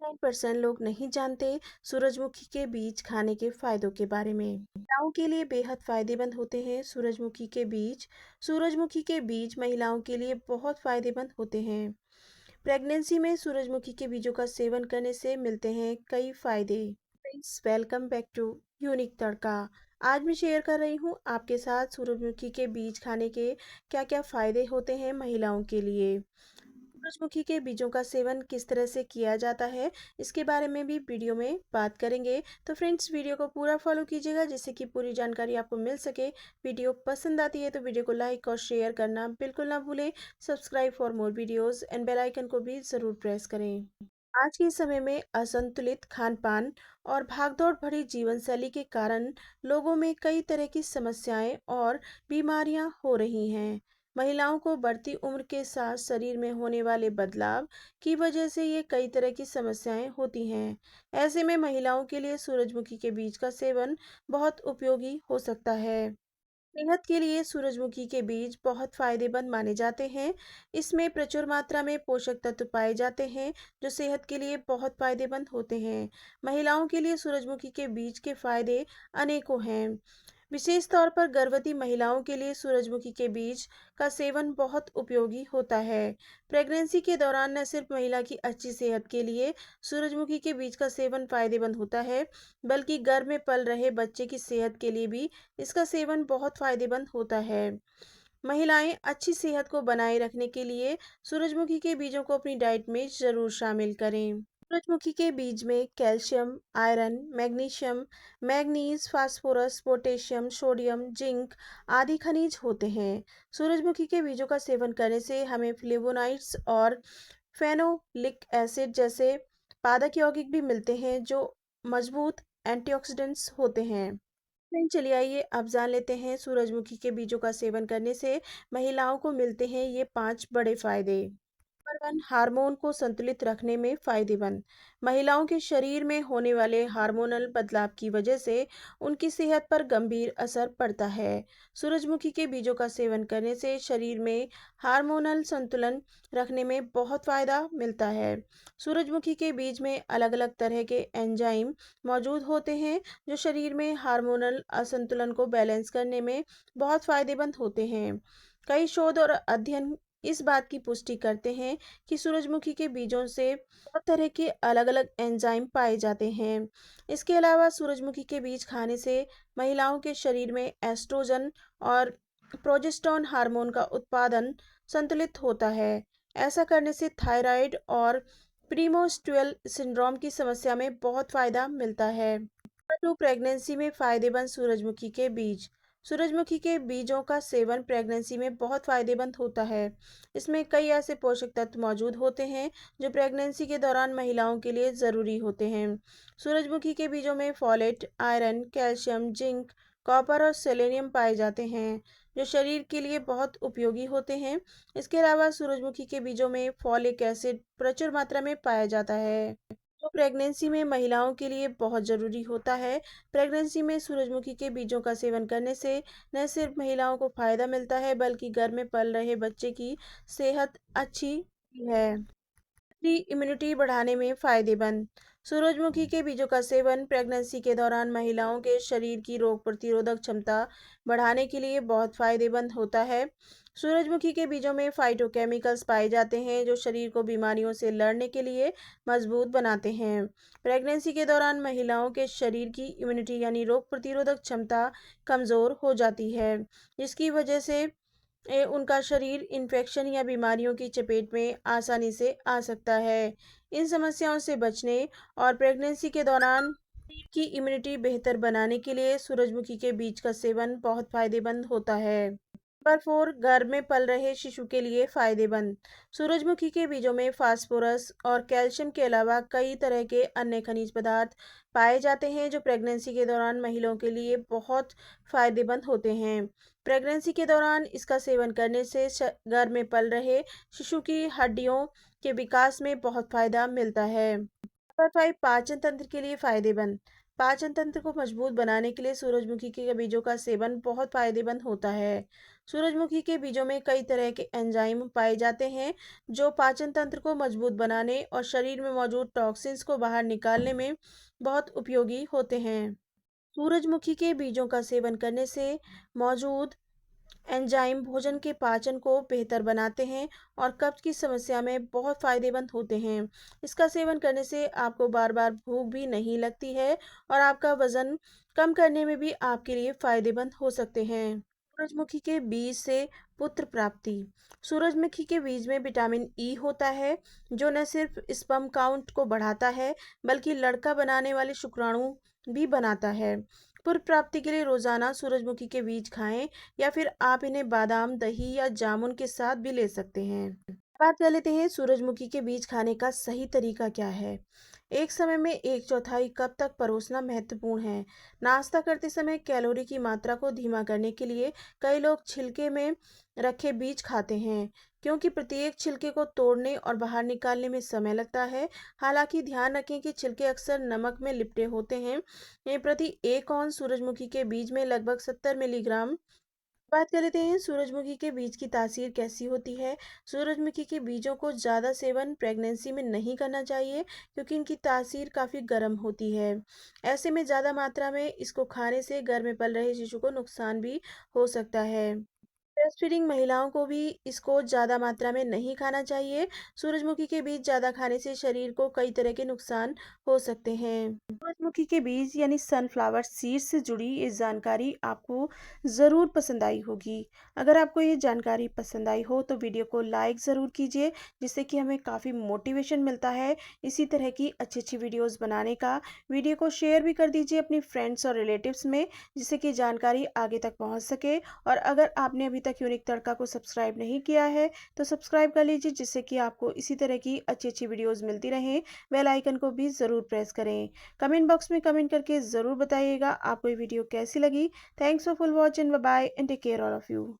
9% लोग नहीं जानते सूरजमुखी के बीज खाने के फायदों के बारे में। महिलाओं के लिए बेहद फायदेमंद होते हैं सूरजमुखी के बीज। सूरजमुखी के बीज महिलाओं के लिए बहुत फायदेमंद होते हैं। प्रेगनेंसी में सूरजमुखी के बीजों का सेवन करने से मिलते हैं कई फायदे। Friends, welcome back to Unique Tadka. आज मैं शेयर कर रही हूँ आपके साथ सूरजमुखी के बीज खाने के क्या क्या फायदे होते हैं महिलाओं के लिए। सूरजमुखी के बीजों का सेवन किस तरह से किया जाता है, इसके बारे में भी वीडियो में बात करेंगे। तो फ्रेंड्स, वीडियो को पूरा फॉलो कीजिएगा जिससे कि पूरी जानकारी आपको मिल सके। वीडियो पसंद आती है तो वीडियो को लाइक और शेयर करना बिल्कुल ना भूलें। Subscribe for more videos and bell icon को भी ज़रूर प्रेस करें। आज के समय में असंतुलित खान-पान और भागदौड़ भरी जीवन शैली के कारण लोगों में कई तरह की समस्याएं और बीमारियां हो रही हैं। महिलाओं को बढ़ती उम्र के साथ शरीर में होने वाले बदलाव की वजह से ये कई तरह की समस्याएं होती हैं। ऐसे में महिलाओं के लिए सूरजमुखी के बीज का सेवन बहुत उपयोगी हो सकता है। सेहत के लिए सूरजमुखी के बीज बहुत फायदेमंद माने जाते हैं। इसमें प्रचुर मात्रा में पोषक तत्व पाए जाते हैं जो सेहत के लिए बहुत फायदेमंद होते हैं। महिलाओं के लिए सूरजमुखी के बीज के फायदे अनेकों हैं। विशेष तौर पर गर्भवती महिलाओं के लिए सूरजमुखी के बीज का सेवन बहुत उपयोगी होता है। प्रेगनेंसी के दौरान न सिर्फ महिला की अच्छी सेहत के लिए सूरजमुखी के बीज का सेवन फायदेमंद होता है, बल्कि गर्भ में पल रहे बच्चे की सेहत के लिए भी इसका सेवन बहुत फायदेमंद होता है। महिलाएं अच्छी सेहत को बनाए रखने के लिए सूरजमुखी के बीजों को अपनी डाइट में जरूर शामिल करें। सूरजमुखी के बीज में calcium, iron, magnesium, manganese, phosphorus, potassium, sodium, zinc आदि खनिज होते हैं। सूरजमुखी के बीजों का सेवन करने से हमें फ्लेवोनॉइड्स और फेनोलिक एसिड जैसे पादप यौगिक भी मिलते हैं जो मजबूत एंटीऑक्सीडेंट्स होते हैं। चलिए आइए अब जान लेते हैं सूरजमुखी के बीजों का सेवन करने से महिलाओं को मिलते हैं ये 5 बड़े फायदे। नंबर 1, हार्मोन को संतुलित रखने में फायदेमंद। महिलाओं के शरीर में होने वाले हार्मोनल बदलाव की वजह से उनकी सेहत पर गंभीर असर पड़ता है। सूरजमुखी के बीजों का सेवन करने से शरीर में हार्मोनल संतुलन रखने में बहुत फायदा मिलता है। सूरजमुखी के बीज में अलग अलग तरह के एंजाइम मौजूद होते हैं जो शरीर में हार्मोनल असंतुलन को बैलेंस करने में बहुत फायदेमंद होते हैं। कई शोध और अध्ययन इस बात की पुष्टि करते हैं कि सूरजमुखी के बीजों से बहुत तरह के अलग अलग एंजाइम पाए जाते हैं। इसके अलावा सूरजमुखी के बीज खाने से महिलाओं के शरीर में एस्ट्रोजन और प्रोजेस्टेरोन हार्मोन का उत्पादन संतुलित होता है। ऐसा करने से थायराइड और प्रीमेंस्ट्रुअल सिंड्रोम की समस्या में बहुत फायदा मिलता है। नंबर 2, प्रेगनेंसी में फायदेमंद सूरजमुखी के बीज। सूरजमुखी के बीजों का सेवन प्रेगनेंसी में बहुत फायदेमंद होता है। इसमें कई ऐसे पोषक तत्व मौजूद होते हैं जो प्रेगनेंसी के दौरान महिलाओं के लिए ज़रूरी होते हैं। सूरजमुखी के बीजों में folate, iron, calcium, zinc, copper और सेलेनियम पाए जाते हैं जो शरीर के लिए बहुत उपयोगी होते हैं। इसके अलावा सूरजमुखी के बीजों में फॉलिक एसिड प्रचुर मात्रा में पाया जाता है जो प्रेगनेंसी में महिलाओं के लिए बहुत ज़रूरी होता है। प्रेगनेंसी में सूरजमुखी के बीजों का सेवन करने से न सिर्फ महिलाओं को फायदा मिलता है बल्कि गर्भ में पल रहे बच्चे की सेहत अच्छी है। की इम्यूनिटी बढ़ाने में फायदेमंद। सूरजमुखी के बीजों का सेवन प्रेगनेंसी के दौरान महिलाओं के शरीर की रोग प्रतिरोधक क्षमता बढ़ाने के लिए बहुत फायदेमंद होता है। सूरजमुखी के बीजों में फाइटोकेमिकल्स पाए जाते हैं जो शरीर को बीमारियों से लड़ने के लिए मजबूत बनाते हैं। प्रेगनेंसी के दौरान महिलाओं के शरीर की इम्यूनिटी यानी रोग प्रतिरोधक क्षमता कमज़ोर हो जाती है जिसकी वजह से उनका शरीर इन्फेक्शन या बीमारियों की चपेट में आसानी से आ सकता है। इन समस्याओं से बचने और प्रेगनेंसी के दौरान शरीर की इम्यूनिटी बेहतर बनाने के लिए सूरजमुखी के बीज का सेवन बहुत फायदेमंद होता है। नंबर 4, गर्भ में पल रहे शिशु के लिए फायदेमंद। सूरजमुखी के बीजों में फास्फोरस और कैल्शियम के अलावा कई तरह के अन्य खनिज पदार्थ पाए जाते हैं जो प्रेगनेंसी के दौरान महिलाओं के लिए बहुत फायदेमंद होते हैं। प्रेगनेंसी के दौरान इसका सेवन करने से गर्भ में पल रहे शिशु की हड्डियों के विकास में बहुत फायदा मिलता है। नंबर 5, पाचन तंत्र के लिए फायदेमंद। पाचन तंत्र को मजबूत बनाने के लिए सूरजमुखी के बीजों का सेवन बहुत फायदेमंद होता है। सूरजमुखी के बीजों में कई तरह के एंजाइम पाए जाते हैं जो पाचन तंत्र को मजबूत बनाने और शरीर में मौजूद टॉक्सिन्स को बाहर निकालने में बहुत उपयोगी होते हैं। सूरजमुखी के बीजों का सेवन करने से मौजूद एंजाइम भोजन के पाचन को बेहतर बनाते हैं और कब्ज की समस्या में बहुत फायदेमंद होते हैं। इसका सेवन करने से आपको बार बार भूख भी नहीं लगती है और आपका वजन कम करने में भी आपके लिए फायदेमंद हो सकते हैं। सूरजमुखी के बीज से पुत्र प्राप्ति। सूरजमुखी के बीज में विटामिन ई होता है जो न सिर्फ स्पर्म काउंट को बढ़ाता है बल्कि लड़का बनाने वाले शुक्राणु भी बनाता है। पुत्र प्राप्ति के लिए रोजाना सूरजमुखी के बीज खाएं या फिर आप इन्हें बादाम, दही या जामुन के साथ भी ले सकते हैं। बात कर लेते हैं सूरजमुखी के बीज खाने का सही तरीका क्या है। एक समय में 1/4 कप तक परोसना महत्वपूर्ण है। नाश्ता करते समय कैलोरी की मात्रा को धीमा करने के लिए कई लोग छिलके में रखे बीज खाते हैं क्योंकि प्रत्येक छिलके को तोड़ने और बाहर निकालने में समय लगता है। हालांकि ध्यान रखें कि छिलके अक्सर नमक में लिपटे होते हैं। ये प्रति 1 औंस सूरजमुखी के बीज में लगभग 70 मिलीग्राम। बात कर लेते हैं सूरजमुखी के बीज की तासीर कैसी होती है। सूरजमुखी के बीजों को ज़्यादा सेवन प्रेगनेंसी में नहीं करना चाहिए क्योंकि इनकी तासीर काफ़ी गर्म होती है। ऐसे में ज़्यादा मात्रा में इसको खाने से घर में पल रहे शिशु को नुकसान भी हो सकता है। ब्रेस्ट फीडिंग महिलाओं को भी इसको ज़्यादा मात्रा में नहीं खाना चाहिए। सूरजमुखी के बीज ज़्यादा खाने से शरीर को कई तरह के नुकसान हो सकते हैं। सूरजमुखी के बीज यानी सनफ्लावर सीड्स से जुड़ी ये जानकारी आपको ज़रूर पसंद आई होगी। अगर आपको ये जानकारी पसंद आई हो तो वीडियो को लाइक ज़रूर कीजिए जिससे कि हमें काफ़ी मोटिवेशन मिलता है इसी तरह की अच्छी अच्छी वीडियोस बनाने का। वीडियो को शेयर भी कर दीजिए अपनी फ्रेंड्स और रिलेटिव्स में जिससे कि जानकारी आगे तक पहुंच सके। और अगर आपने अभी तक यूनिक तड़का को सब्सक्राइब नहीं किया है तो सब्सक्राइब कर लीजिए जिससे कि आपको इसी तरह की अच्छी अच्छी वीडियोस मिलती रहें। बेल आइकन को भी ज़रूर प्रेस करें। कमेंट बॉक्स में कमेंट करके ज़रूर बताइएगा आपको ये वीडियो कैसी लगी। Thanks for full watch and bye bye and take care all of you.